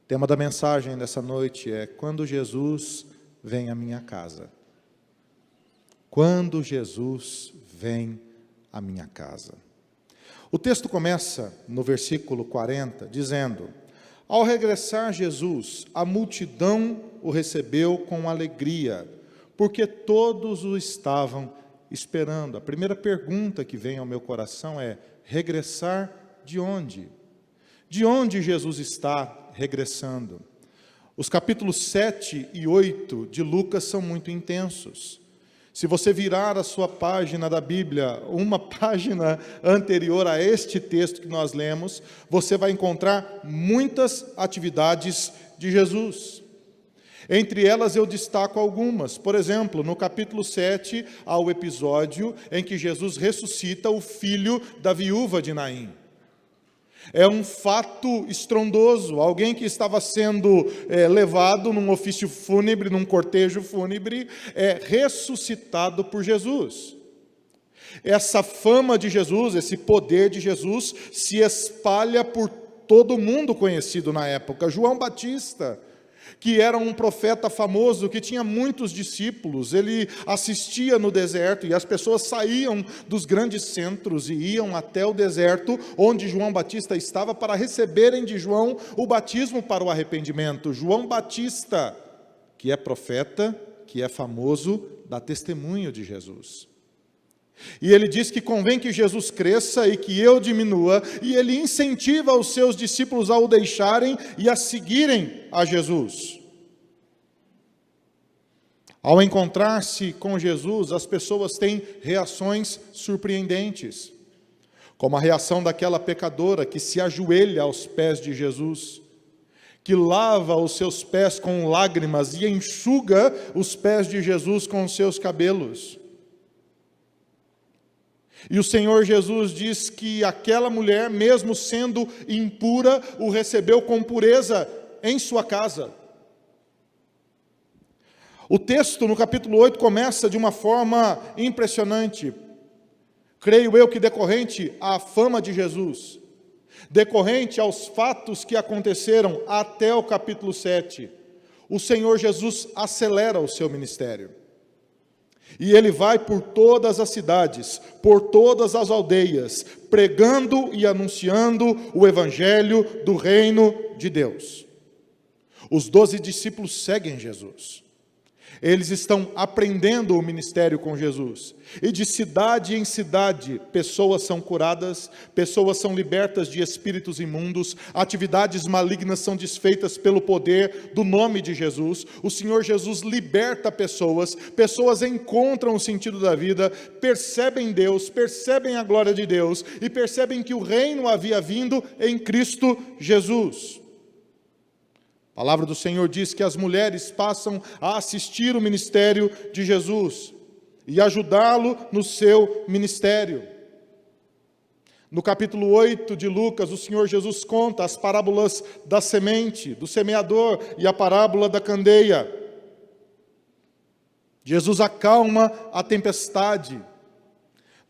tema da mensagem dessa noite é quando Jesus vem à minha casa. Quando Jesus vem à minha casa. O texto começa no versículo 40, dizendo: ao regressar Jesus, a multidão o recebeu com alegria, porque todos o estavam esperando. A primeira pergunta que vem ao meu coração é: regressar de onde? De onde Jesus está regressando? Os capítulos 7 e 8 de Lucas são muito intensos. Se você virar a sua página da Bíblia, uma página anterior a este texto que nós lemos, você vai encontrar muitas atividades de Jesus. Entre elas eu destaco algumas. Por exemplo, no capítulo 7, há o episódio em que Jesus ressuscita o filho da viúva de Naim. É um fato estrondoso, alguém que estava sendo levado num ofício fúnebre, num cortejo fúnebre, é ressuscitado por Jesus. Essa fama de Jesus, esse poder de Jesus, se espalha por todo mundo conhecido na época. João Batista, que era um profeta famoso, que tinha muitos discípulos, ele assistia no deserto, e as pessoas saíam dos grandes centros e iam até o deserto, onde João Batista estava, para receberem de João o batismo para o arrependimento. João Batista, que é profeta, que é famoso, dá testemunho de Jesus. E ele diz que convém que Jesus cresça e que eu diminua, e ele incentiva os seus discípulos a o deixarem e a seguirem a Jesus. Ao encontrar-se com Jesus, as pessoas têm reações surpreendentes, como a reação daquela pecadora que se ajoelha aos pés de Jesus, que lava os seus pés com lágrimas e enxuga os pés de Jesus com os seus cabelos. E o Senhor Jesus diz que aquela mulher, mesmo sendo impura, o recebeu com pureza em sua casa. O texto no capítulo 8 começa de uma forma impressionante. Creio eu que decorrente à fama de Jesus, decorrente aos fatos que aconteceram até o capítulo 7, o Senhor Jesus acelera o seu ministério. E ele vai por todas as cidades, por todas as aldeias, pregando e anunciando o evangelho do reino de Deus. Os 12 discípulos seguem Jesus. Eles estão aprendendo o ministério com Jesus. E de cidade em cidade, pessoas são curadas, pessoas são libertas de espíritos imundos, atividades malignas são desfeitas pelo poder do nome de Jesus. O Senhor Jesus liberta pessoas, pessoas encontram o sentido da vida, percebem Deus, percebem a glória de Deus e percebem que o reino havia vindo em Cristo Jesus. A palavra do Senhor diz que as mulheres passam a assistir o ministério de Jesus e ajudá-lo no seu ministério. No capítulo 8 de Lucas, o Senhor Jesus conta as parábolas da semente, do semeador e a parábola da candeia. Jesus acalma a tempestade.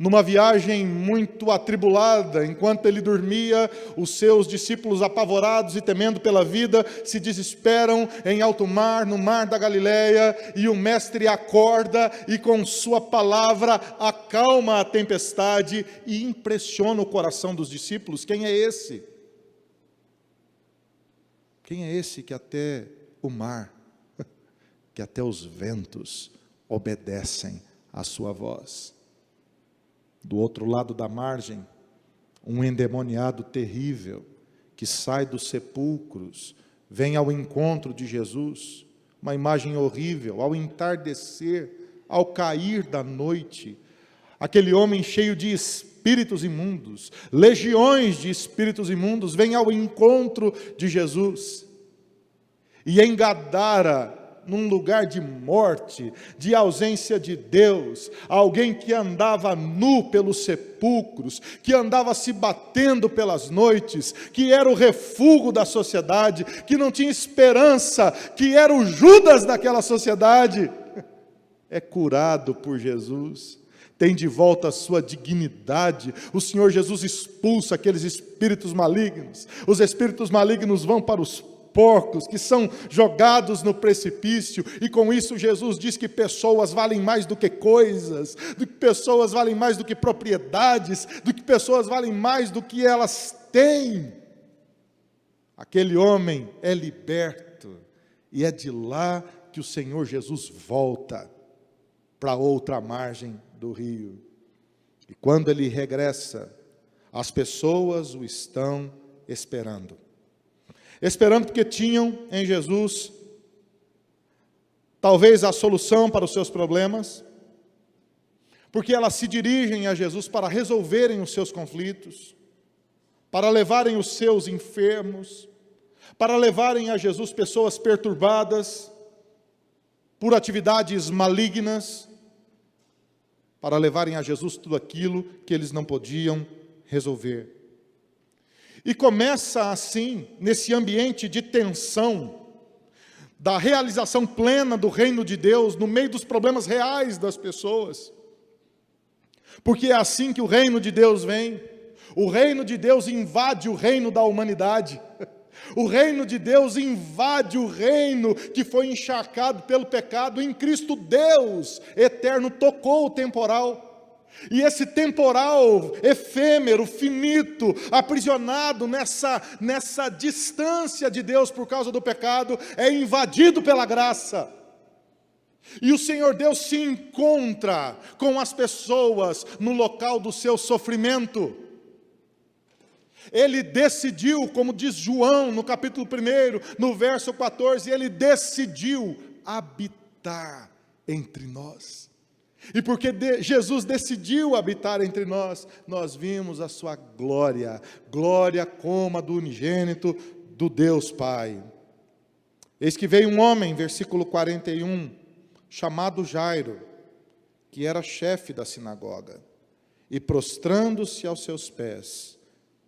Numa viagem muito atribulada, enquanto ele dormia, os seus discípulos, apavorados e temendo pela vida, se desesperam em alto mar, no mar da Galileia, e o mestre acorda e com sua palavra acalma a tempestade e impressiona o coração dos discípulos. Quem é esse? Quem é esse que até o mar, que até os ventos obedecem à sua voz? Do outro lado da margem, um endemoniado terrível, que sai dos sepulcros, vem ao encontro de Jesus, uma imagem horrível, ao entardecer, ao cair da noite, aquele homem cheio de espíritos imundos, legiões de espíritos imundos, vem ao encontro de Jesus, e em Gadara, num lugar de morte, de ausência de Deus, alguém que andava nu pelos sepulcros, que andava se batendo pelas noites, que era o refúgio da sociedade, que não tinha esperança, que era o Judas daquela sociedade, é curado por Jesus, tem de volta a sua dignidade. O Senhor Jesus expulsa aqueles espíritos malignos, os espíritos malignos vão para os porcos que são jogados no precipício, e com isso Jesus diz que pessoas valem mais do que coisas, do que pessoas valem mais do que propriedades, do que pessoas valem mais do que elas têm. Aquele homem é liberto, e é de lá que o Senhor Jesus volta para outra margem do rio. E quando ele regressa, as pessoas o estão esperando. Esperando porque tinham em Jesus talvez a solução para os seus problemas, porque elas se dirigem a Jesus para resolverem os seus conflitos, para levarem os seus enfermos, para levarem a Jesus pessoas perturbadas por atividades malignas, para levarem a Jesus tudo aquilo que eles não podiam resolver. E começa assim, nesse ambiente de tensão, da realização plena do reino de Deus, no meio dos problemas reais das pessoas. Porque é assim que o reino de Deus vem. O reino de Deus invade o reino da humanidade. O reino de Deus invade o reino que foi encharcado pelo pecado. Em Cristo, Deus eterno tocou o temporal. E esse temporal efêmero, finito, aprisionado nessa distância de Deus por causa do pecado, é invadido pela graça. E o Senhor Deus se encontra com as pessoas no local do seu sofrimento. Ele decidiu, como diz João no capítulo 1, no verso 14, ele decidiu habitar entre nós. E porque Jesus decidiu habitar entre nós, nós vimos a sua glória, glória como a do unigênito do Deus Pai. Eis que veio um homem, versículo 41, chamado Jairo, que era chefe da sinagoga, e prostrando-se aos seus pés,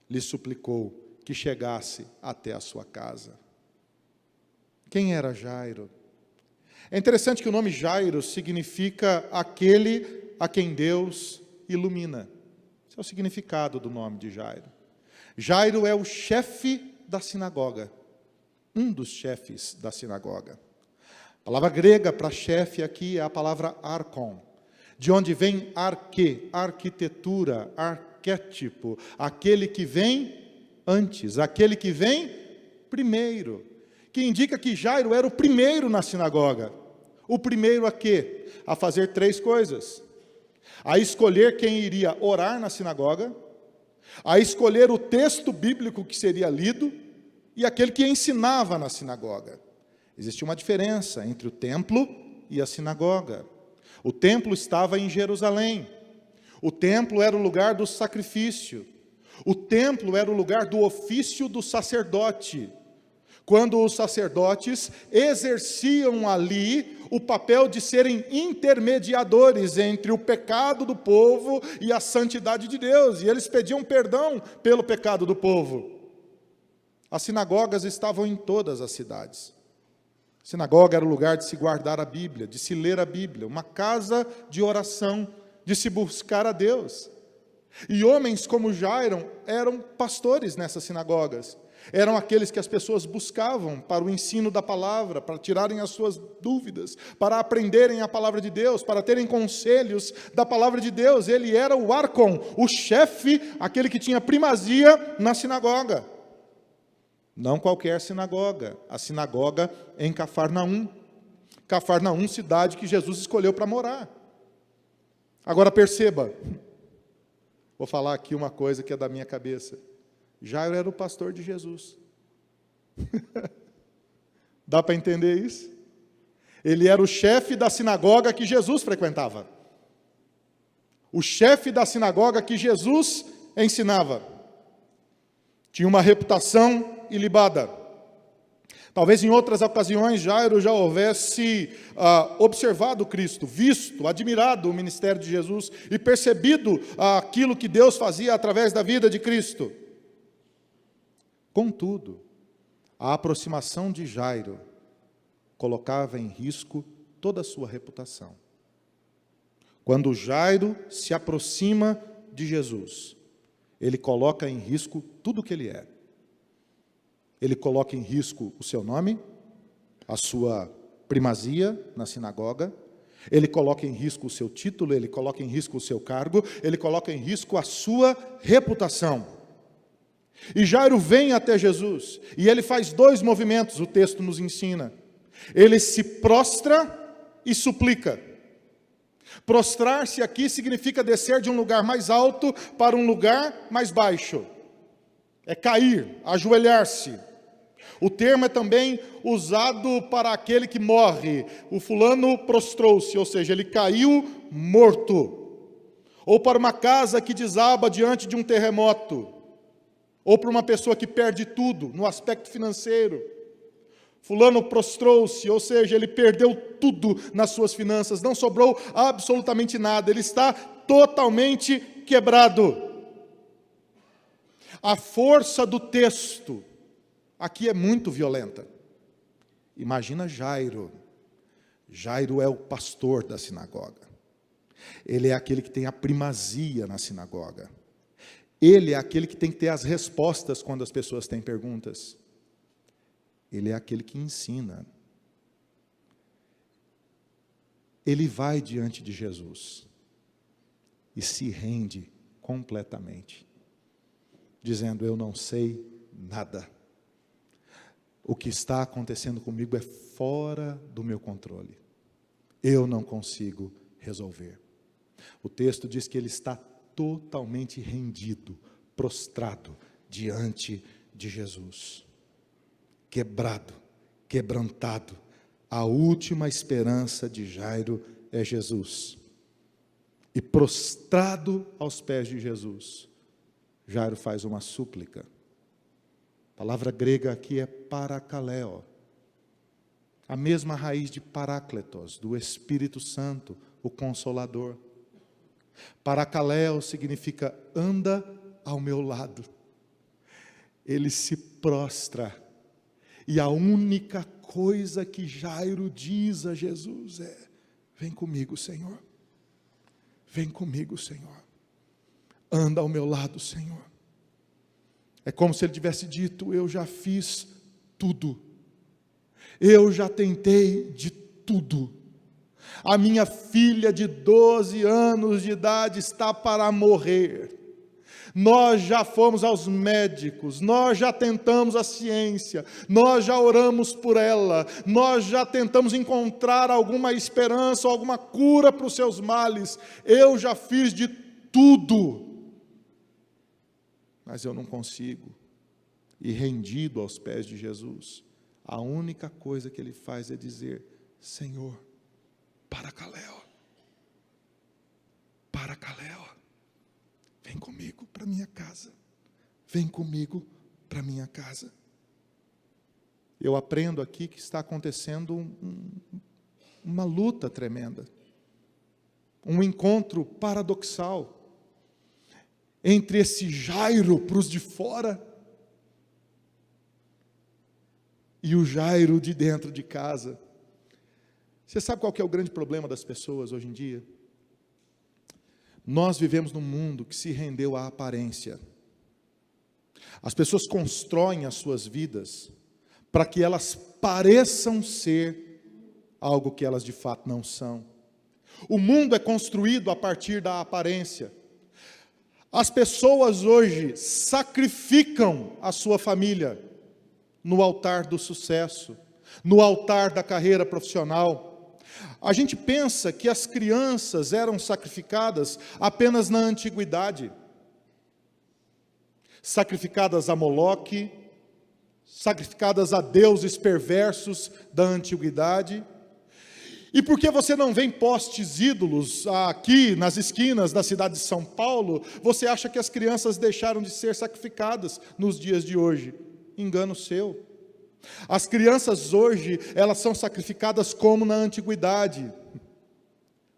lhe suplicou que chegasse até a sua casa. Quem era Jairo? É interessante que o nome Jairo significa aquele a quem Deus ilumina. Esse é o significado do nome de Jairo. Jairo é o chefe da sinagoga, um dos chefes da sinagoga. A palavra grega para chefe aqui é a palavra archon, de onde vem arque, arquitetura, arquétipo, aquele que vem antes, aquele que vem primeiro, que indica que Jairo era o primeiro na sinagoga. O primeiro a quê? A fazer 3 coisas: a escolher quem iria orar na sinagoga, a escolher o texto bíblico que seria lido, e aquele que ensinava na sinagoga. Existia uma diferença entre o templo e a sinagoga. O templo estava em Jerusalém. O templo era o lugar do sacrifício. O templo era o lugar do ofício do sacerdote. Quando os sacerdotes exerciam ali o papel de serem intermediadores entre o pecado do povo e a santidade de Deus, e eles pediam perdão pelo pecado do povo. As sinagogas estavam em todas as cidades. A sinagoga era o lugar de se guardar a Bíblia, de se ler a Bíblia, uma casa de oração, de se buscar a Deus. E homens como Jairo eram pastores nessas sinagogas. Eram aqueles que as pessoas buscavam para o ensino da palavra, para tirarem as suas dúvidas, para aprenderem a palavra de Deus, para terem conselhos da palavra de Deus. Ele era o arcon, o chefe, aquele que tinha primazia na sinagoga. Não qualquer sinagoga, a sinagoga em Cafarnaum. Cafarnaum, cidade que Jesus escolheu para morar. Agora perceba, vou falar aqui uma coisa que é da minha cabeça. Jairo era o pastor de Jesus. Dá para entender isso? Ele era o chefe da sinagoga que Jesus frequentava. O chefe da sinagoga que Jesus ensinava. Tinha uma reputação ilibada. Talvez em outras ocasiões Jairo já houvesse observado Cristo, visto, admirado o ministério de Jesus e percebido aquilo que Deus fazia através da vida de Cristo. Contudo, a aproximação de Jairo colocava em risco toda a sua reputação. Quando Jairo se aproxima de Jesus, ele coloca em risco tudo o que ele é. ele coloca em risco o seu nome, a sua primazia na sinagoga, ele coloca em risco o seu título, ele coloca em risco o seu cargo, ele coloca em risco a sua reputação. E Jairo vem até Jesus, e ele faz 2 movimentos, o texto nos ensina. Ele se prostra e suplica. Prostrar-se aqui significa descer de um lugar mais alto para um lugar mais baixo. É cair, ajoelhar-se. O termo é também usado para aquele que morre. O fulano prostrou-se, ou seja, ele caiu morto. Ou para uma casa que desaba diante de um terremoto. Ou para uma pessoa que perde tudo no aspecto financeiro. Fulano prostrou-se, ou seja, ele perdeu tudo nas suas finanças, não sobrou absolutamente nada, ele está totalmente quebrado. A força do texto aqui é muito violenta. Imagina Jairo. Jairo é o pastor da sinagoga. Ele é aquele que tem a primazia na sinagoga. Ele é aquele que tem que ter as respostas quando as pessoas têm perguntas. Ele é aquele que ensina. Ele vai diante de Jesus e se rende completamente, dizendo: eu não sei nada. O que está acontecendo comigo é fora do meu controle. Eu não consigo resolver. O texto diz que ele está totalmente rendido, prostrado diante de Jesus. Quebrado, quebrantado. A última esperança de Jairo é Jesus. E prostrado aos pés de Jesus, Jairo faz uma súplica. A palavra grega aqui é parakaleo. A mesma raiz de parácletos, do Espírito Santo, o Consolador. Parakaleo significa anda ao meu lado. Ele se prostra. E a única coisa que Jairo diz a Jesus é: vem comigo, Senhor. Vem comigo, Senhor. Anda ao meu lado, Senhor. É como se ele tivesse dito: eu já fiz tudo. Eu já tentei de tudo. A minha filha de 12 anos de idade está para morrer. Nós já fomos aos médicos, nós já tentamos a ciência, nós já oramos por ela, nós já tentamos encontrar alguma esperança, alguma cura para os seus males. Eu já fiz de tudo, mas eu não consigo. E rendido aos pés de Jesus, a única coisa que ele faz é dizer: Senhor, parakaleo, parakaleo. Vem comigo para minha casa. Vem comigo para minha casa. Eu aprendo aqui que está acontecendo uma luta tremenda. Um encontro paradoxal entre esse Jairo para os de fora e o Jairo de dentro de casa. Você sabe qual que é o grande problema das pessoas hoje em dia? Nós vivemos num mundo que se rendeu à aparência. As pessoas constroem as suas vidas para que elas pareçam ser algo que elas de fato não são. O mundo é construído a partir da aparência. As pessoas hoje sacrificam a sua família no altar do sucesso, no altar da carreira profissional. A gente pensa que as crianças eram sacrificadas apenas na antiguidade. Sacrificadas a Moloque, sacrificadas a deuses perversos da antiguidade. E por que você não vê postes ídolos aqui nas esquinas da cidade de São Paulo, você acha que as crianças deixaram de ser sacrificadas nos dias de hoje? Engano seu. As crianças hoje, elas são sacrificadas como na antiguidade,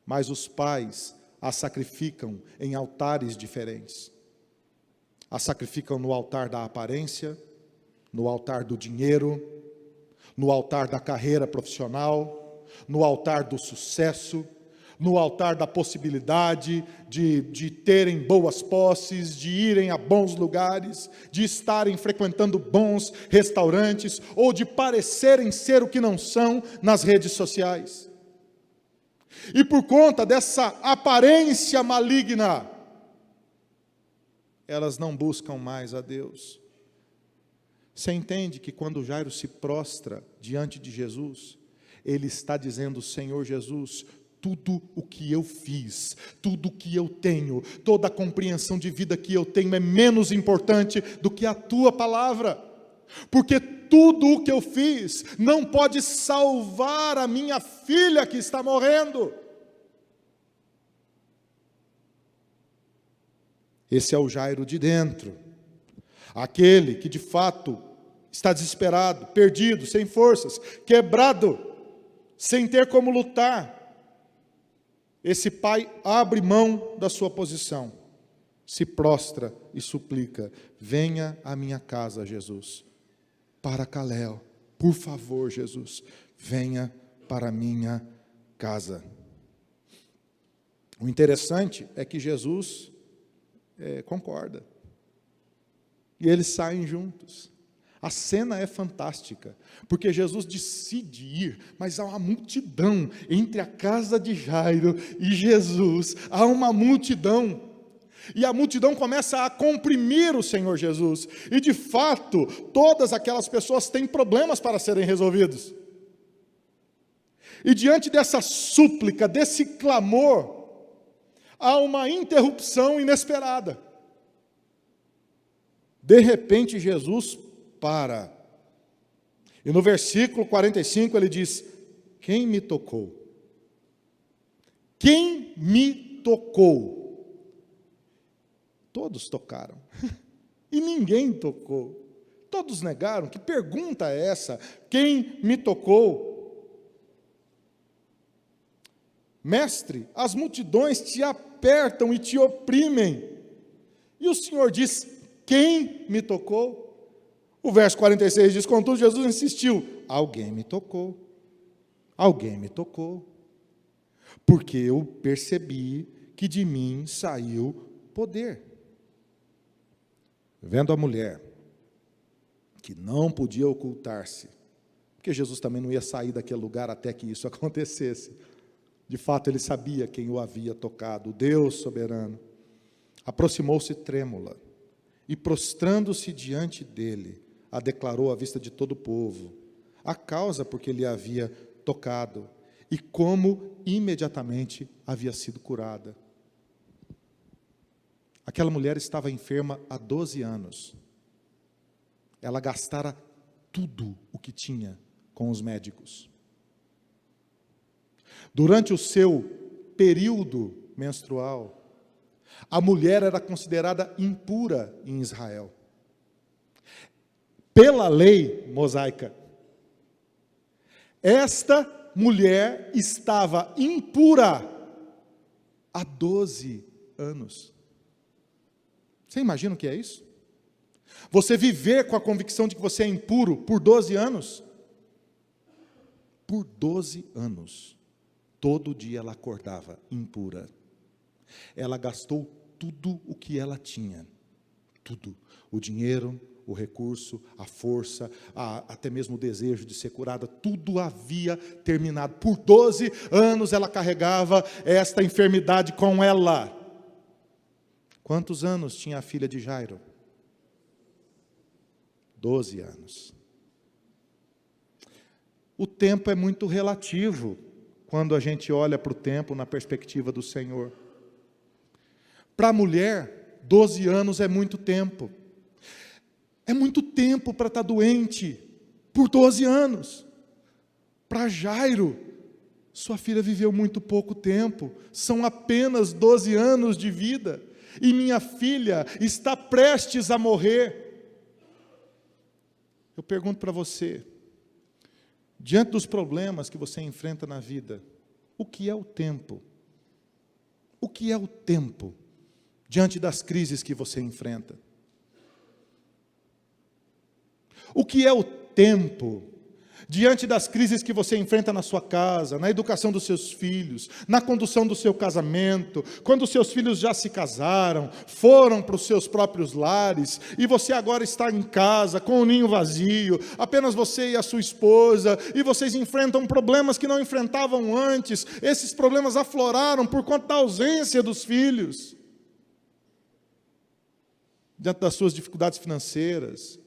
mas os pais as sacrificam em altares diferentes. As sacrificam no altar da aparência, no altar do dinheiro, no altar da carreira profissional, no altar do sucesso, no altar da possibilidade de terem boas posses, de irem a bons lugares, de estarem frequentando bons restaurantes, ou de parecerem ser o que não são nas redes sociais. E por conta dessa aparência maligna, elas não buscam mais a Deus. Você entende que quando Jairo se prostra diante de Jesus, ele está dizendo: Senhor Jesus, tudo o que eu fiz, tudo o que eu tenho, toda a compreensão de vida que eu tenho é menos importante do que a tua palavra, porque tudo o que eu fiz não pode salvar a minha filha que está morrendo. Esse é o Jairo de dentro, aquele que de fato está desesperado, perdido, sem forças, quebrado, sem ter como lutar. Esse pai abre mão da sua posição, se prostra e suplica: venha à minha casa, Jesus. Para Caléu, por favor, Jesus, venha para a minha casa. O interessante é que Jesus concorda. E eles saem juntos. A cena é fantástica, porque Jesus decide ir, mas há uma multidão entre a casa de Jairo e Jesus. Há uma multidão. E a multidão começa a comprimir o Senhor Jesus. E de fato, todas aquelas pessoas têm problemas para serem resolvidos. E diante dessa súplica, desse clamor, há uma interrupção inesperada. De repente, Jesus para. E no versículo 45 ele diz: quem me tocou? Quem me tocou? Todos tocaram. E ninguém tocou. Todos negaram. Que pergunta é essa? Quem me tocou? Mestre, as multidões te apertam e te oprimem. E o Senhor diz: quem me tocou? O verso 46 diz: contudo, Jesus insistiu: alguém me tocou. Alguém me tocou. Porque eu percebi que de mim saiu poder. Vendo a mulher, que não podia ocultar-se, porque Jesus também não ia sair daquele lugar até que isso acontecesse. De fato, ele sabia quem o havia tocado, o Deus soberano. Aproximou-se trêmula e, prostrando-se diante dele, a declarou à vista de todo o povo, a causa por que ele havia tocado e como imediatamente havia sido curada. Aquela mulher estava enferma há 12 anos. Ela gastara tudo o que tinha com os médicos. Durante o seu período menstrual, a mulher era considerada impura em Israel. Pela lei mosaica, esta mulher estava impura há 12 anos. Você imagina o que é isso? Você viver com a convicção de que você é impuro por 12 anos? Por 12 anos. Todo dia ela acordava impura. Ela gastou tudo o que ela tinha. Tudo. O dinheiro, o recurso, a força, até mesmo o desejo de ser curada. Tudo havia terminado. Por 12 anos ela carregava esta enfermidade com ela. Quantos anos tinha a filha de Jairo? 12 anos. O tempo é muito relativo quando a gente olha para o tempo na perspectiva do Senhor. Para a mulher, 12 anos é muito tempo. É muito tempo para estar doente por 12 anos. Para Jairo, sua filha viveu muito pouco tempo. São apenas 12 anos de vida. E minha filha está prestes a morrer. Eu pergunto para você, diante dos problemas que você enfrenta na vida, o que é o tempo? O que é o tempo diante das crises que você enfrenta? O que é o tempo diante das crises que você enfrenta na sua casa, na educação dos seus filhos, na condução do seu casamento, quando os seus filhos já se casaram, foram para os seus próprios lares, e você agora está em casa, com o ninho vazio, apenas você e a sua esposa, e vocês enfrentam problemas que não enfrentavam antes, esses problemas afloraram por conta da ausência dos filhos, diante das suas dificuldades financeiras,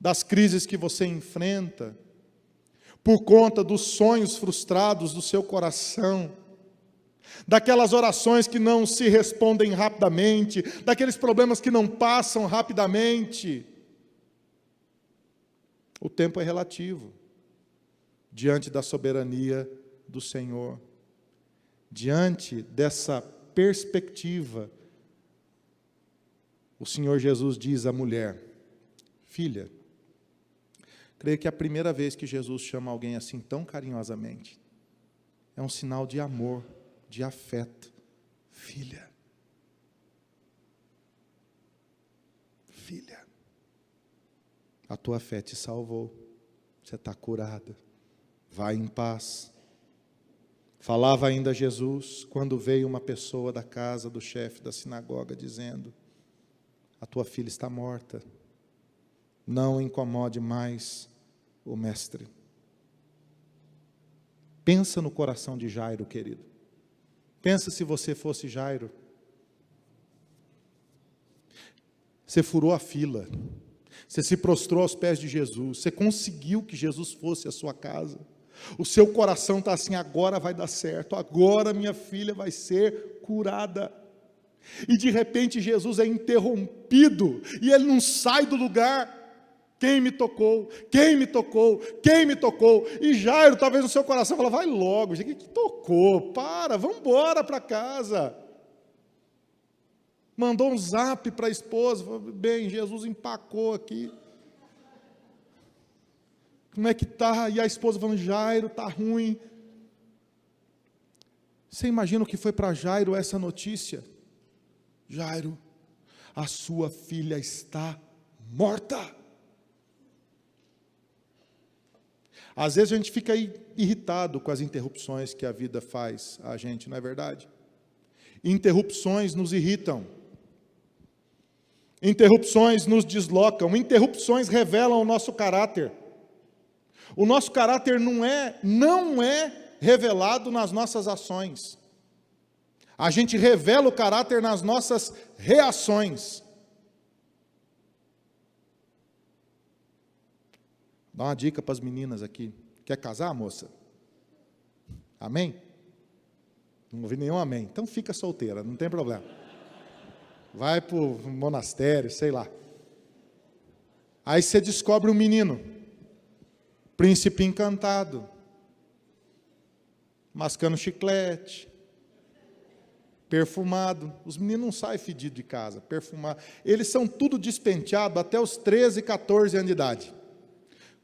das crises que você enfrenta, por conta dos sonhos frustrados do seu coração, daquelas orações que não se respondem rapidamente, daqueles problemas que não passam rapidamente. O tempo é relativo, diante da soberania do Senhor. Diante dessa perspectiva, o Senhor Jesus diz à mulher: filha, creio que é a primeira vez que Jesus chama alguém assim tão carinhosamente. É um sinal de amor, de afeto. Filha. Filha. A tua fé te salvou. Você está curada. Vai em paz. Falava ainda Jesus, quando veio uma pessoa da casa do chefe da sinagoga, dizendo: a tua filha está morta. Não incomode mais o mestre. Pensa no coração de Jairo, querido. Pensa se você fosse Jairo. Você furou a fila. Você se prostrou aos pés de Jesus. Você conseguiu que Jesus fosse à sua casa. O seu coração está assim: agora vai dar certo. Agora minha filha vai ser curada. E de repente Jesus é interrompido. E ele não sai do lugar. Quem me tocou? Quem me tocou? Quem me tocou? E Jairo, talvez no seu coração, fala: vai logo, gente, que tocou? Para, vamos embora para casa. Mandou um zap para a esposa, falou: bem, Jesus empacou aqui. Como é que está? E a esposa falando: Jairo, está ruim. Você imagina o que foi para Jairo essa notícia? Jairo, a sua filha está morta. Às vezes a gente fica irritado com as interrupções que a vida faz a gente, não é verdade? Interrupções nos irritam. Interrupções nos deslocam. Interrupções revelam o nosso caráter. O nosso caráter não é revelado nas nossas ações. A gente revela o caráter nas nossas reações. Dá uma dica para as meninas aqui. Quer casar, moça? Amém? Não ouvi nenhum amém. Então fica solteira, não tem problema. Vai para o monastério, sei lá. Aí você descobre um menino. Príncipe encantado. Mascando chiclete. Perfumado. Os meninos não saem fedidos de casa. Perfumado. Eles são tudo despenteado até os 13, 14 anos de idade.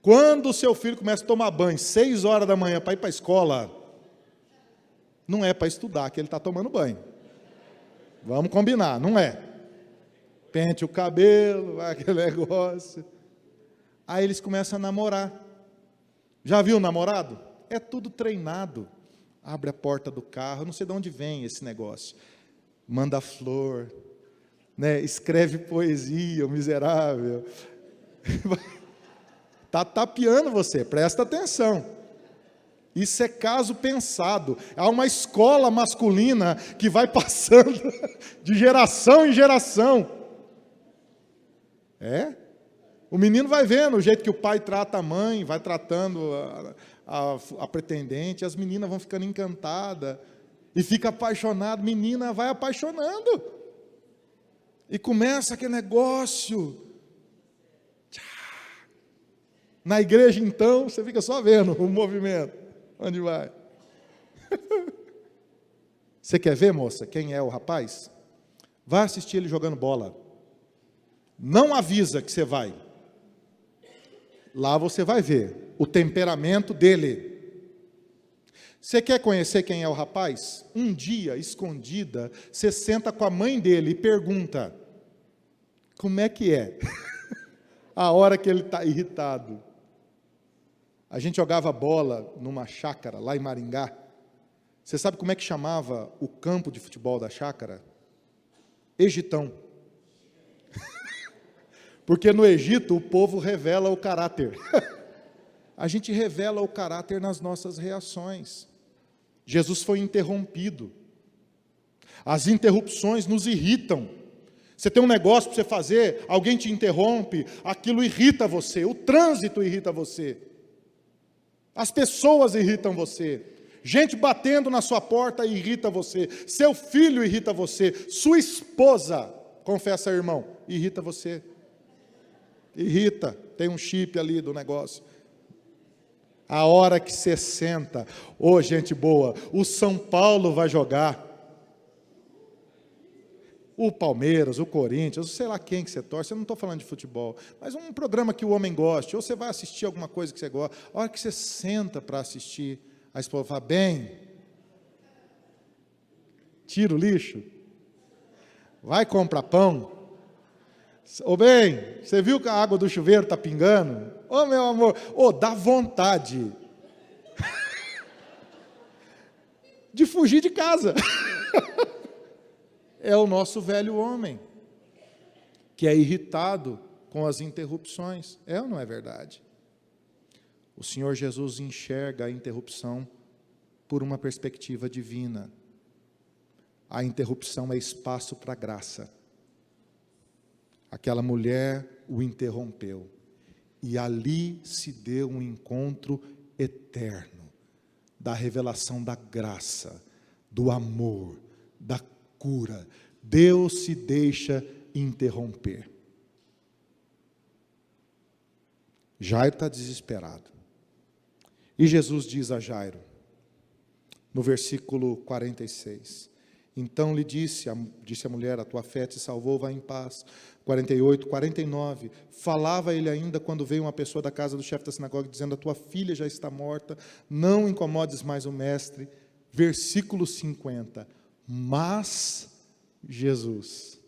Quando o seu filho começa a tomar banho, 6 horas da manhã, para ir para a escola, não é para estudar que ele está tomando banho. Vamos combinar, não é. Pente o cabelo, aquele negócio. Aí eles começam a namorar. Já viu o namorado? É tudo treinado. Abre a porta do carro, não sei de onde vem esse negócio. Manda flor, né? Escreve poesia, o miserável. Está tapeando você, presta atenção. Isso é caso pensado. Há uma escola masculina que vai passando de geração em geração. O menino vai vendo o jeito que o pai trata a mãe, vai tratando a pretendente, as meninas vão ficando encantadas, e fica apaixonado, menina vai apaixonando. E começa aquele negócio. Na igreja, então, você fica só vendo o movimento. Onde vai? Você quer ver, moça, quem é o rapaz? Vai assistir ele jogando bola. Não avisa que você vai. Lá você vai ver o temperamento dele. Você quer conhecer quem é o rapaz? Um dia, escondida, você senta com a mãe dele e pergunta: como é que é? A hora que ele está irritado. A gente jogava bola numa chácara lá em Maringá. Você sabe como é que chamava o campo de futebol da chácara? Egitão. Porque no Egito o povo revela o caráter. A gente revela o caráter nas nossas reações. Jesus foi interrompido. As interrupções nos irritam. Você tem um negócio para você fazer, alguém te interrompe, aquilo irrita você, o trânsito irrita você. As pessoas irritam você. Gente batendo na sua porta irrita você. Seu filho irrita você. Sua esposa, confessa, irmão, irrita você. Irrita, tem um chip ali do negócio. A hora que você senta, ô gente boa, o São Paulo vai jogar. O Palmeiras, o Corinthians, sei lá quem que você torce, eu não estou falando de futebol, mas um programa que o homem goste, ou você vai assistir alguma coisa que você gosta, a hora que você senta para assistir, a esposa fala, bem, tira o lixo, vai comprar pão, ô bem, você viu que a água do chuveiro está pingando? Ô meu amor, ô dá vontade de fugir de casa. É o nosso velho homem, que é irritado com as interrupções. É ou não é verdade? O Senhor Jesus enxerga a interrupção por uma perspectiva divina. A interrupção é espaço para graça. Aquela mulher o interrompeu. E ali se deu um encontro eterno da revelação da graça, do amor, da cura. Deus se deixa interromper. Jairo está desesperado. E Jesus diz a Jairo, no versículo 46, então lhe disse a mulher, a tua fé te salvou, vai em paz. 48, 49, falava ele ainda quando veio uma pessoa da casa do chefe da sinagoga, dizendo, a tua filha já está morta, não incomodes mais o mestre. Versículo 50, mas Jesus,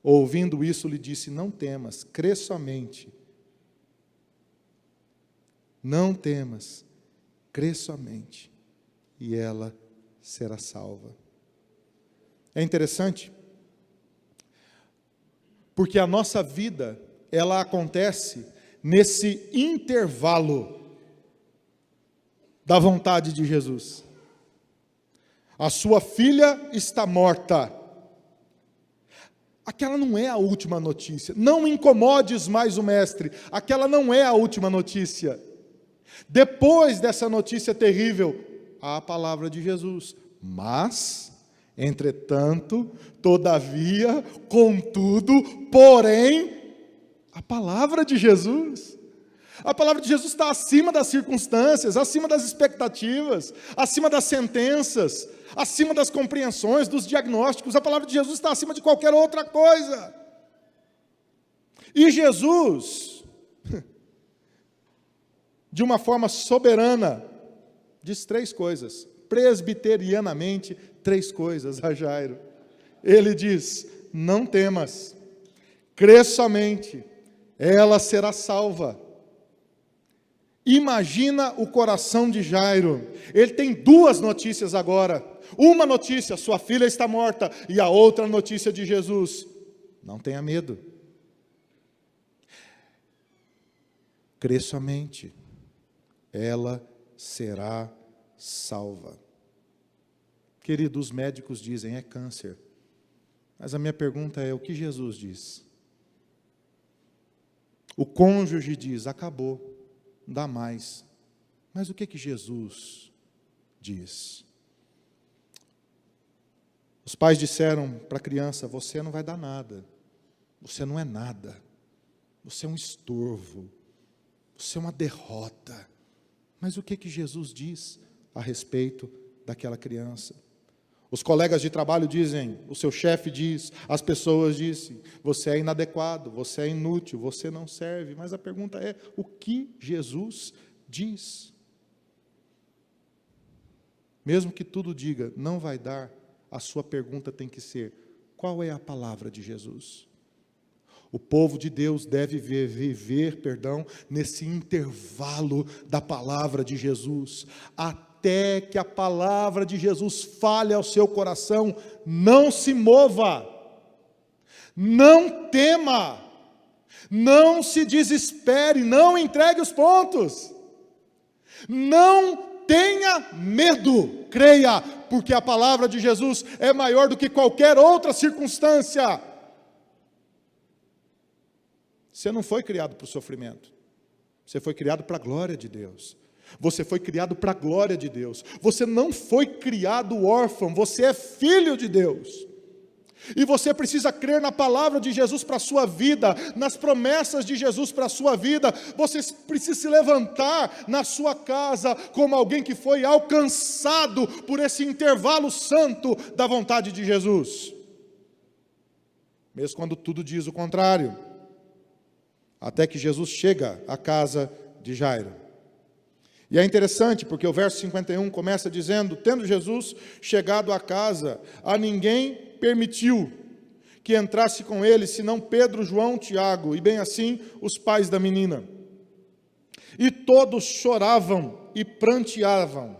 ouvindo isso, lhe disse, não temas, crê somente. Não temas, crê somente, e ela será salva. É interessante, porque a nossa vida, ela acontece nesse intervalo da vontade de Jesus. A sua filha está morta. Aquela não é a última notícia. Não incomodes mais o mestre. Aquela não é a última notícia. Depois dessa notícia terrível, há a palavra de Jesus. Mas, entretanto, todavia, contudo, porém, a palavra de Jesus. A palavra de Jesus está acima das circunstâncias, acima das expectativas, acima das sentenças, acima das compreensões, dos diagnósticos. A palavra de Jesus está acima de qualquer outra coisa. E Jesus, de uma forma soberana, diz três coisas, presbiterianamente, três coisas a Jairo. Ele diz, não temas, crê somente, ela será salva. Imagina o coração de Jairo. Ele tem duas notícias agora. Uma notícia, sua filha está morta, e a outra notícia de Jesus. Não tenha medo. Crê somente, ela será salva. Querido, os médicos dizem, é câncer. Mas a minha pergunta é, o que Jesus diz? O cônjuge diz, acabou, não dá mais. Mas o que Jesus diz? Os pais disseram para a criança, você não vai dar nada, você não é nada, você é um estorvo, você é uma derrota. Mas o que Jesus diz a respeito daquela criança? Os colegas de trabalho dizem, o seu chefe diz, as pessoas dizem, você é inadequado, você é inútil, você não serve. Mas a pergunta é, o que Jesus diz? Mesmo que tudo diga, não vai dar, a sua pergunta tem que ser, qual é a palavra de Jesus? O povo de Deus deve viver, nesse intervalo da palavra de Jesus, até que a palavra de Jesus fale ao seu coração. Não se mova, não tema, não se desespere, não entregue os pontos, não tenha medo, creia, porque a palavra de Jesus é maior do que qualquer outra circunstância. Você não foi criado para o sofrimento, você foi criado para a glória de Deus. Você foi criado para a glória de Deus. Você não foi criado órfão, você é filho de Deus. E você precisa crer na palavra de Jesus para a sua vida, nas promessas de Jesus para a sua vida. Você precisa se levantar na sua casa como alguém que foi alcançado por esse intervalo santo da vontade de Jesus. Mesmo quando tudo diz o contrário. Até que Jesus chega à casa de Jairo. E é interessante porque o verso 51 começa dizendo: tendo Jesus chegado à casa, a ninguém permitiu que entrasse com ele, senão Pedro, João, Tiago, e bem assim os pais da menina. E todos choravam e pranteavam.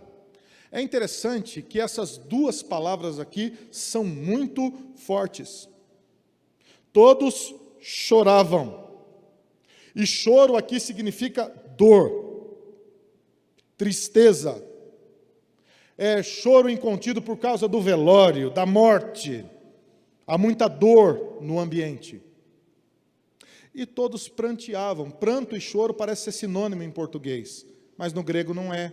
É interessante que essas duas palavras aqui são muito fortes. Todos choravam. E choro aqui significa dor, tristeza, é choro incontido por causa do velório, da morte. Há muita dor no ambiente. E todos pranteavam. Pranto e choro parece ser sinônimo em português, mas no grego não é.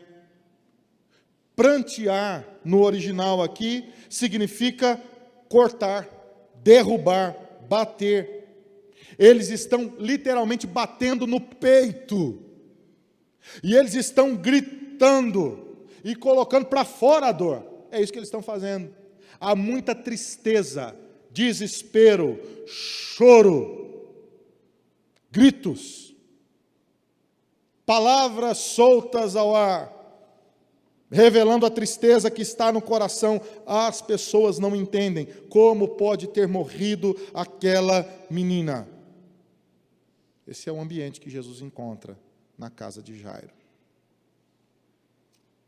Prantear, no original aqui, significa cortar, derrubar, bater. Eles estão literalmente batendo no peito. E eles estão gritando e colocando para fora a dor. É isso que eles estão fazendo. Há muita tristeza, desespero, choro, gritos, palavras soltas ao ar, revelando a tristeza que está no coração. As pessoas não entendem como pode ter morrido aquela menina. Esse é o ambiente que Jesus encontra na casa de Jairo.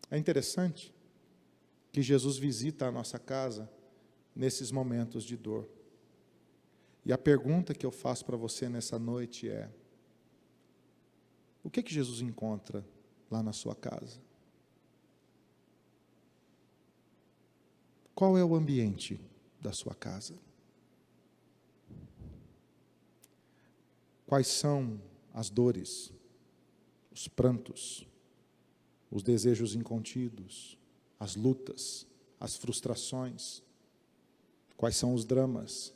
É interessante que Jesus visita a nossa casa nesses momentos de dor. E a pergunta que eu faço para você nessa noite é: o que Jesus encontra lá na sua casa? Qual é o ambiente da sua casa? Quais são as dores, os prantos, os desejos incontidos, as lutas, as frustrações? Quais são os dramas?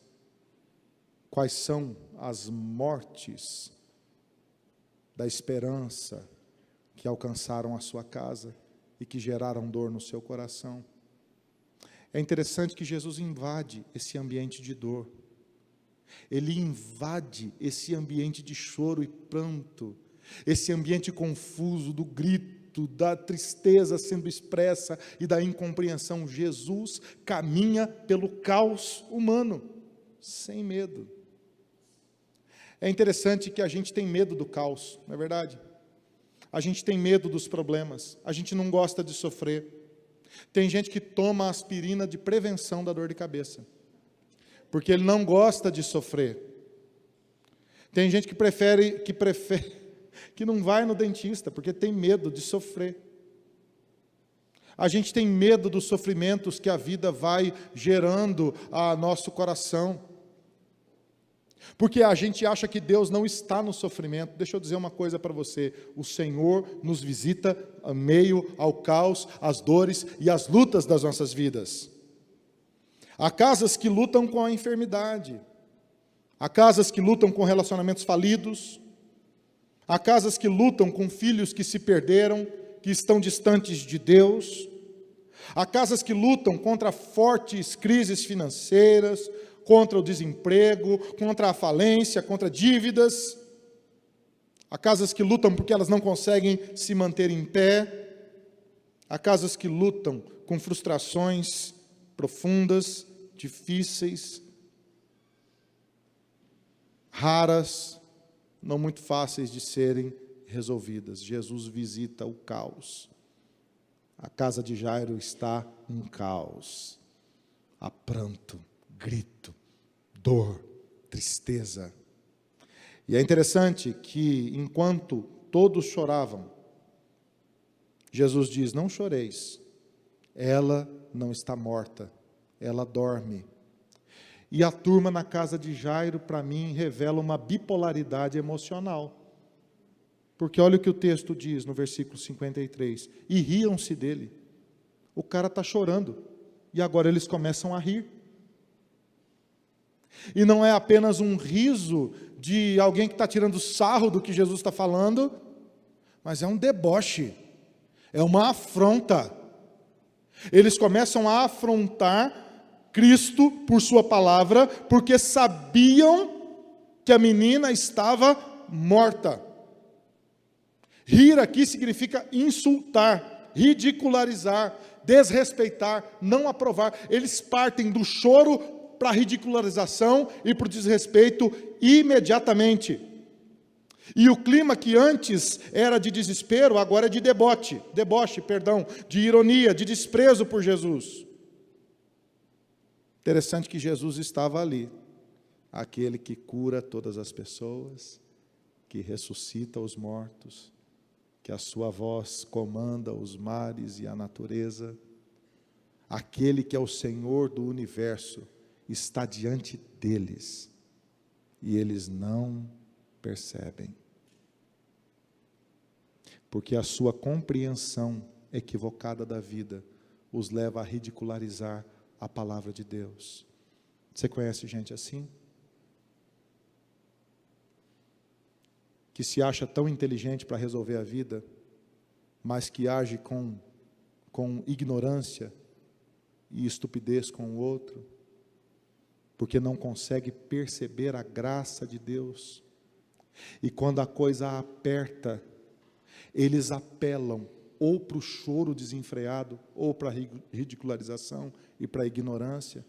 Quais são as mortes da esperança que alcançaram a sua casa e que geraram dor no seu coração? É interessante que Jesus invade esse ambiente de dor. Ele invade esse ambiente de choro e pranto, esse ambiente confuso do grito, da tristeza sendo expressa e da incompreensão. Jesus caminha pelo caos humano, sem medo. É interessante que a gente tem medo do caos, não é verdade? A gente tem medo dos problemas, a gente não gosta de sofrer. Tem gente que toma aspirina de prevenção da dor de cabeça, porque ele não gosta de sofrer. Tem gente que não vai no dentista, porque tem medo de sofrer. A gente tem medo dos sofrimentos que a vida vai gerando a nosso coração, porque a gente acha que Deus não está no sofrimento. Deixa eu dizer uma coisa para você: o Senhor nos visita em meio ao caos, às dores e às lutas das nossas vidas. Há casas que lutam com a enfermidade, há casas que lutam com relacionamentos falidos, há casas que lutam com filhos que se perderam, que estão distantes de Deus, há casas que lutam contra fortes crises financeiras, contra o desemprego, contra a falência, contra dívidas. Há casas que lutam porque elas não conseguem se manter em pé. Há casas que lutam com frustrações profundas, difíceis. raras, não muito fáceis de serem resolvidas. Jesus visita o caos. A casa de Jairo está um caos. Há pranto, grito, dor, tristeza. E é interessante que, enquanto todos choravam, Jesus diz: não choreis, ela não está morta, ela dorme. E a turma na casa de Jairo, para mim, revela uma bipolaridade emocional. Porque olha o que o texto diz no versículo 53. E riam-se dele. O cara está chorando. E agora eles começam a rir. E não é apenas um riso de alguém que está tirando sarro do que Jesus está falando, mas é um deboche. É uma afronta. Eles começam a afrontar Cristo por sua palavra, porque sabiam que a menina estava morta. Rir aqui significa insultar, ridicularizar, desrespeitar, não aprovar. Eles partem do choro para a ridicularização e para o desrespeito imediatamente. E o clima que antes era de desespero, agora é de deboche, de ironia, de desprezo por Jesus. Interessante que Jesus estava ali, aquele que cura todas as pessoas, que ressuscita os mortos, que a sua voz comanda os mares e a natureza, aquele que é o Senhor do universo, está diante deles, e eles não percebem, porque a sua compreensão equivocada da vida os leva a ridicularizar a palavra de Deus. Você conhece gente assim? Que se acha tão inteligente para resolver a vida, mas que age com ignorância e estupidez com o outro, porque não consegue perceber a graça de Deus. E quando a coisa aperta, eles apelam ou para o choro desenfreado, ou para a ridicularização e para a ignorância.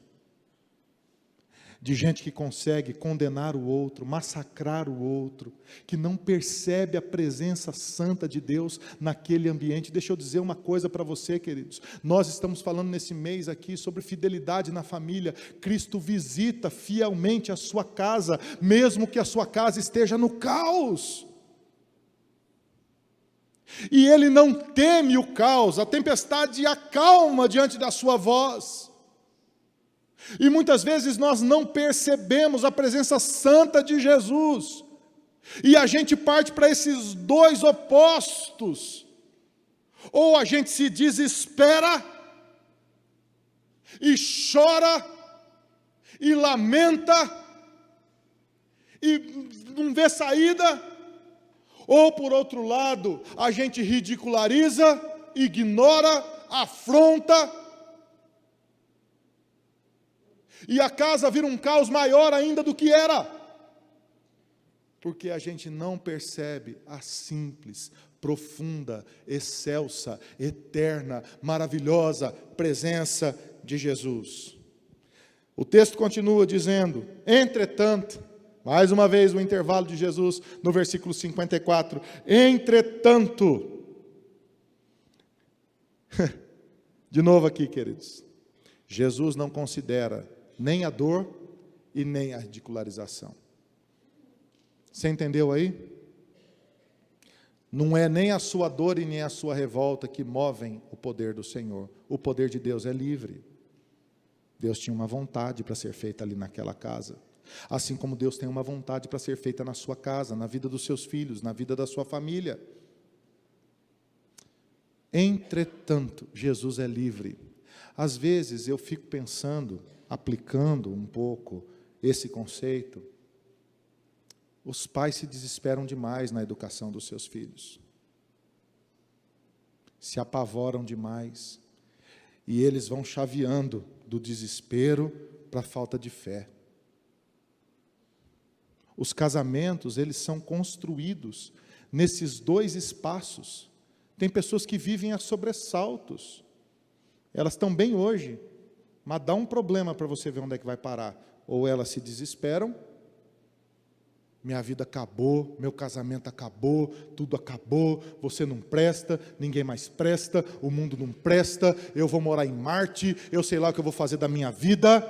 De gente que consegue condenar o outro, massacrar o outro, que não percebe a presença santa de Deus naquele ambiente. Deixa eu dizer uma coisa para você, queridos. Nós estamos falando nesse mês aqui sobre fidelidade na família. Cristo visita fielmente a sua casa, mesmo que a sua casa esteja no caos. E Ele não teme o caos, a tempestade acalma diante da sua voz. E muitas vezes nós não percebemos a presença santa de Jesus. E a gente parte para esses dois opostos. Ou a gente se desespera, e chora, e lamenta, e não vê saída. Ou, por outro lado, a gente ridiculariza, ignora, afronta, e a casa vira um caos maior ainda do que era, porque a gente não percebe a simples, profunda, excelsa, eterna, maravilhosa presença de Jesus. O texto continua dizendo: entretanto, mais uma vez o intervalo de Jesus no versículo 54. Entretanto, de novo aqui, queridos, Jesus não considera nem a dor e nem a ridicularização. Você entendeu aí? Não é nem a sua dor e nem a sua revolta que movem o poder do Senhor. O poder de Deus é livre. Deus tinha uma vontade para ser feita ali naquela casa. Assim como Deus tem uma vontade para ser feita na sua casa, na vida dos seus filhos, na vida da sua família. Entretanto, Jesus é livre. Às vezes eu fico pensando, aplicando um pouco esse conceito, os pais se desesperam demais na educação dos seus filhos. Se apavoram demais. E eles vão chaveando do desespero para a falta de fé. Os casamentos, eles são construídos nesses dois espaços. Tem pessoas que vivem a sobressaltos. Elas estão bem hoje, mas dá um problema para você ver onde é que vai parar. Ou elas se desesperam, minha vida acabou, meu casamento acabou, tudo acabou, você não presta, ninguém mais presta, o mundo não presta, eu vou morar em Marte, eu sei lá o que eu vou fazer da minha vida.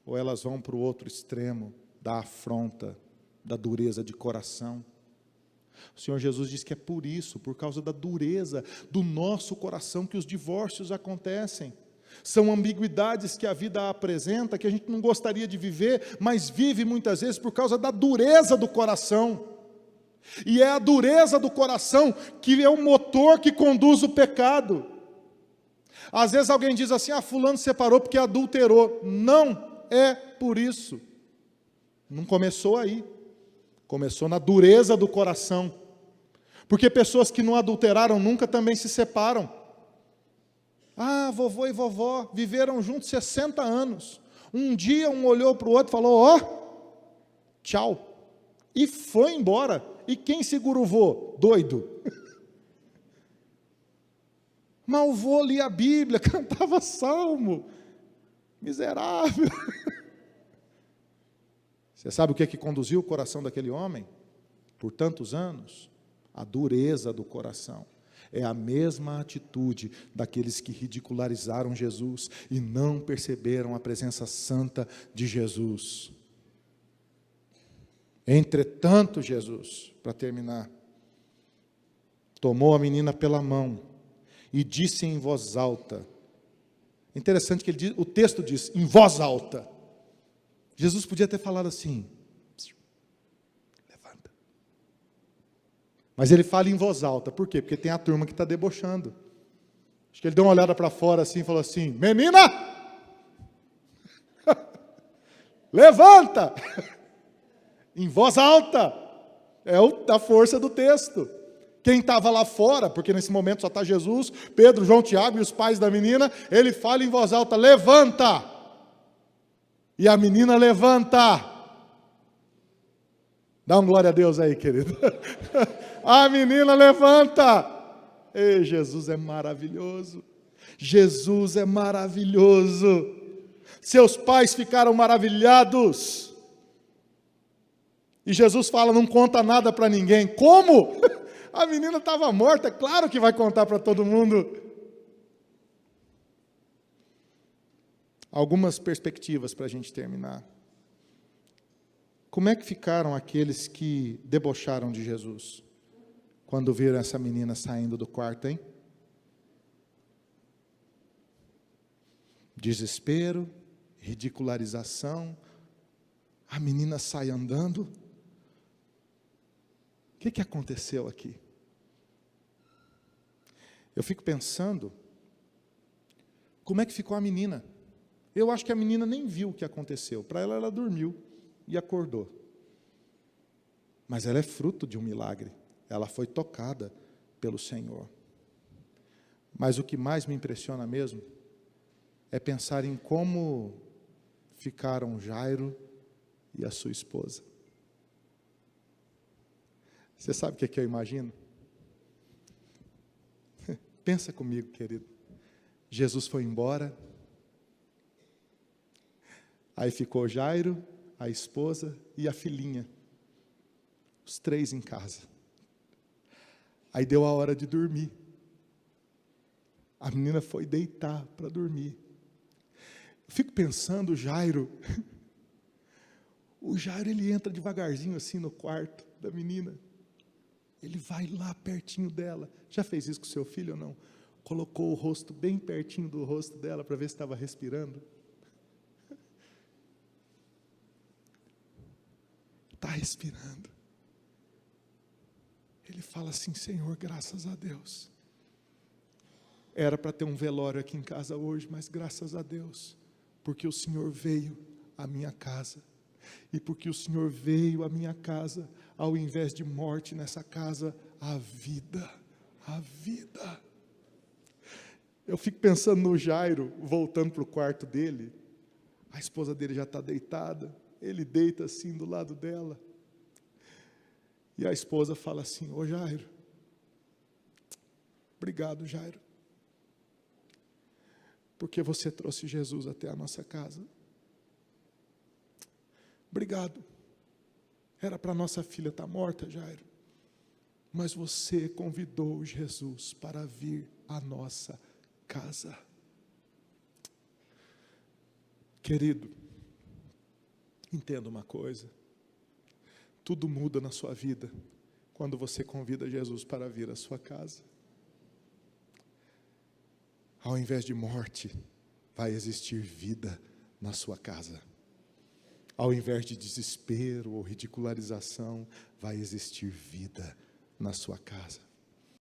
Ou elas vão para o outro extremo, da afronta, da dureza de coração. O Senhor Jesus diz que é por isso, por causa da dureza do nosso coração, que os divórcios acontecem. São ambiguidades que a vida apresenta, que a gente não gostaria de viver, mas vive muitas vezes por causa da dureza do coração. E é a dureza do coração que é o motor que conduz o pecado. Às vezes alguém diz assim, fulano separou porque adulterou. Não é por isso. Não começou aí. Começou na dureza do coração. Porque pessoas que não adulteraram nunca também se separam. Vovô e vovó viveram juntos 60 anos. Um dia um olhou para o outro e falou, tchau. E foi embora. E quem segura o vô? Doido. Mas o vô lia a Bíblia, cantava salmo. Miserável. Você sabe o que conduziu o coração daquele homem? Por tantos anos? A dureza do coração. É a mesma atitude daqueles que ridicularizaram Jesus e não perceberam a presença santa de Jesus. Entretanto, Jesus, para terminar, tomou a menina pela mão e disse em voz alta. Interessante que o texto diz, em voz alta. Jesus podia ter falado assim, levanta. Mas ele fala em voz alta, por quê? Porque tem a turma que está debochando. Acho que ele deu uma olhada para fora assim e falou assim, menina, levanta, em voz alta, é a força do texto. Quem estava lá fora, porque nesse momento só está Jesus, Pedro, João, Tiago e os pais da menina, ele fala em voz alta, levanta, e a menina levanta. Dá um glória a Deus aí, querido. A menina levanta. Ei, Jesus é maravilhoso. Jesus é maravilhoso. Seus pais ficaram maravilhados. E Jesus fala, não conta nada para ninguém. Como? A menina estava morta, claro que vai contar para todo mundo. Algumas perspectivas para a gente terminar. Como é que ficaram aqueles que debocharam de Jesus, quando viram essa menina saindo do quarto, hein? Desespero, ridicularização, a menina sai andando. O que aconteceu aqui? Eu fico pensando, como é que ficou a menina? Eu acho que a menina nem viu o que aconteceu. Para ela dormiu e acordou. Mas ela é fruto de um milagre. Ela foi tocada pelo Senhor. Mas o que mais me impressiona mesmo é pensar em como ficaram Jairo e a sua esposa. Você sabe o que eu imagino? Pensa comigo, querido. Jesus foi embora. Aí ficou Jairo, a esposa e a filhinha. Os três em casa. Aí deu a hora de dormir. A menina foi deitar para dormir. Eu fico pensando, Jairo. O Jairo, ele entra devagarzinho assim no quarto da menina. Ele vai lá pertinho dela. Já fez isso com seu filho ou não? Colocou o rosto bem pertinho do rosto dela para ver se estava respirando. Está respirando. Ele fala assim, Senhor, graças a Deus. Era para ter um velório aqui em casa hoje, mas graças a Deus, porque o Senhor veio à minha casa. E porque o Senhor veio à minha casa, ao invés de morte nessa casa, a vida, a vida. Eu fico pensando no Jairo, voltando para o quarto dele, a esposa dele já está deitada, ele deita assim do lado dela, e a esposa fala assim, ô Jairo, obrigado Jairo, porque você trouxe Jesus até a nossa casa. Obrigado. Era para nossa filha estar morta, Jairo. Mas você convidou Jesus para vir à nossa casa. Querido, entenda uma coisa. Tudo muda na sua vida quando você convida Jesus para vir à sua casa. Ao invés de morte, vai existir vida na sua casa. Ao invés de desespero ou ridicularização, vai existir vida na sua casa.